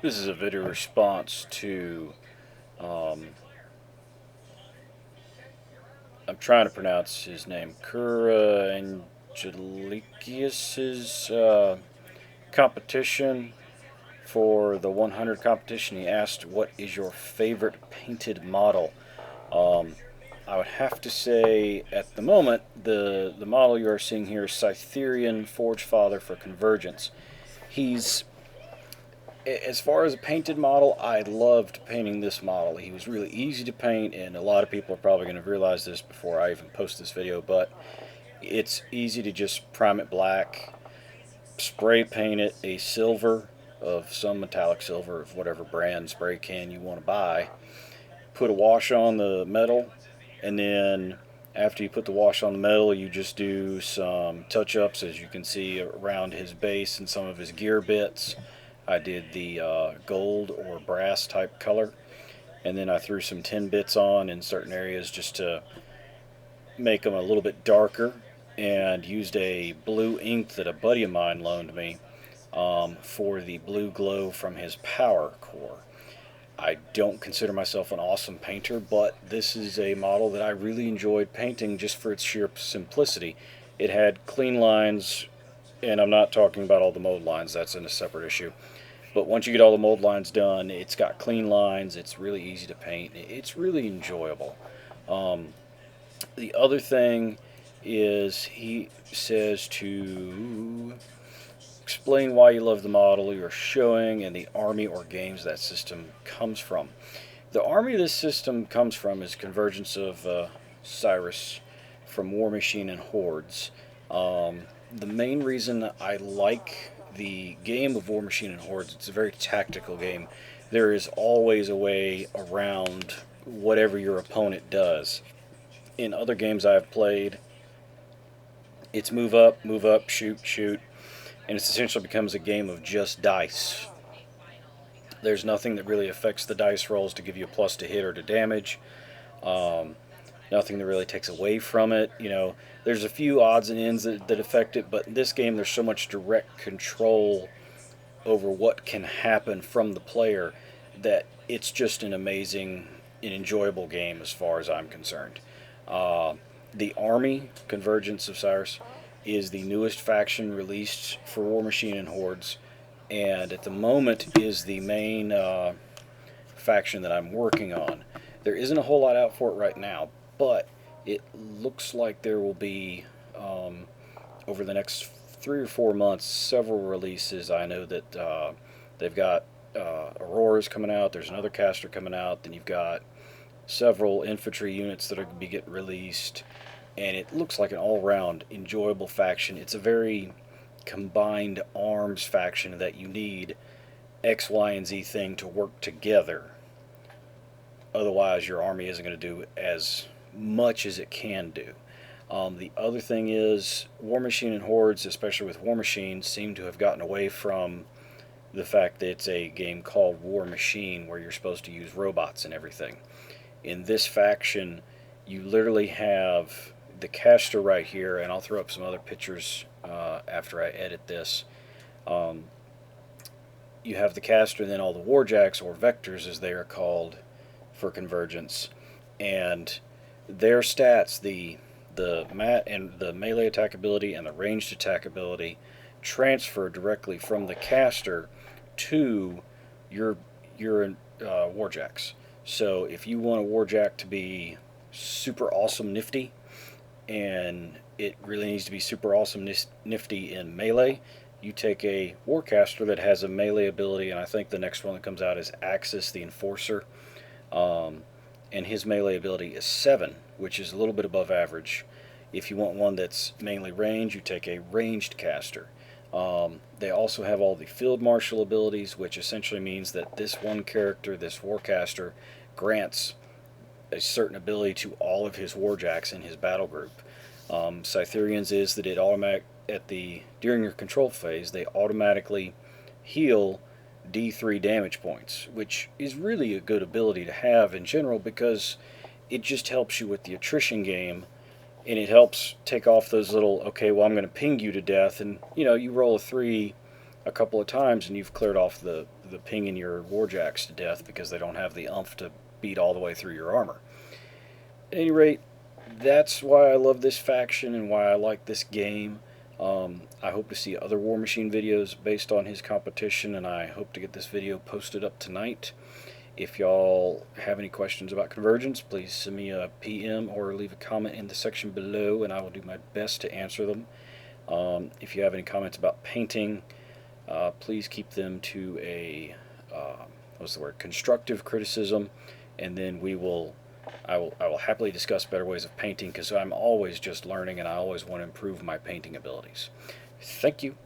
This is a video response to, um, I'm trying to pronounce his name, cruorangelussilicis competition for the 100 competition. He asked, "What is your favorite painted model?" Um, I would have to say, at the moment, the model you are seeing here is Cytherian Forge Father for Convergence. He's As far as a painted model, I loved painting this model. He was really easy to paint, and a lot of people are probably going to realize this before I even post this video, but it's easy to just prime it black, spray paint it a silver of some metallic silver of whatever brand spray can you want to buy, put a wash on the metal, and then after you put the wash on the metal, you just do some touch-ups, as you can see, around his base and some of his gear bits. I did the gold or brass type color, and then I threw some tin bits on in certain areas just to make them a little bit darker, and used a blue ink that a buddy of mine loaned me for the blue glow from his power core. I don't consider myself an awesome painter, but this is a model that I really enjoyed painting just for its sheer simplicity. It had clean lines, and I'm not talking about all the mold lines, that's in a separate issue. But once you get all the mold lines done, it's got clean lines, it's really easy to paint, it's really enjoyable. Um, the other thing is he says to explain why you love the model you're showing and the army or games that system comes from. The army this system comes from is convergence of Cyrus from War Machine and Hordes. The main reason I like the game of War Machine and Hordes, it's a very tactical game. There is always a way around whatever your opponent does. In other games I've played, it's move up, shoot, shoot, and it essentially becomes a game of just dice. There's nothing that really affects the dice rolls to give you a plus to hit or to damage. Um, Nothing that really takes away from it. There's a few odds and ends that affect it, but in this game, there's so much direct control over what can happen from the player that it's just an amazing and enjoyable game as far as I'm concerned. Uh, the Army, Convergence of Cyrus, is the newest faction released for War Machine and Hordes, and at the moment is the main faction that I'm working on. There isn't a whole lot out for it right now, but it looks like there will be, over the next 3 or 4 months, several releases. I know that they've got Auroras coming out, there's another caster coming out, then you've got several infantry units that are going to be getting released, and it looks like an all-round enjoyable faction. It's a very combined arms faction that you need X, Y, and Z thing to work together. Otherwise, your army isn't going to do as much as it can do. The other thing is, War Machine and Hordes, especially with War Machine, seem to have gotten away from the fact that it's a game called War Machine where you're supposed to use robots and everything. In this faction, you literally have the caster right here, and I'll throw up some other pictures after I edit this. Um, you have the caster and then all the warjacks, or vectors as they are called for convergence, and their stats, the mat and the melee attack ability and the ranged attack ability, transfer directly from the caster to your warjacks. So if you want a warjack to be super awesome nifty, and it really needs to be super awesome nifty in melee, you take a warcaster that has a melee ability, and I think the next one that comes out is Axis the Enforcer. Um, and his melee ability is 7, which is a little bit above average. If you want one that's mainly range, you take a ranged caster. They also have all the field marshal abilities, which essentially means that this one character, this warcaster, grants a certain ability to all of his warjacks in his battle group. Cytherian's is that it automatic during your control phase, they automatically heal D3 damage points, which is really a good ability to have in general because it just helps you with the attrition game, and it helps take off those little, okay, well, I'm going to ping you to death, and you roll a 3 a couple of times and you've cleared off the the pinging your warjacks to death because they don't have the umph to beat all the way through your armor. At any rate, that's why I love this faction and why I like this game. I hope to see other War Machine videos based on his competition, and I hope to get this video posted up tonight. If y'all have any questions about Convergence, please send me a PM or leave a comment in the section below, and I will do my best to answer them. If you have any comments about painting, please keep them to a constructive criticism, and then I will happily discuss better ways of painting, because I'm always just learning and I always want to improve my painting abilities. Thank you.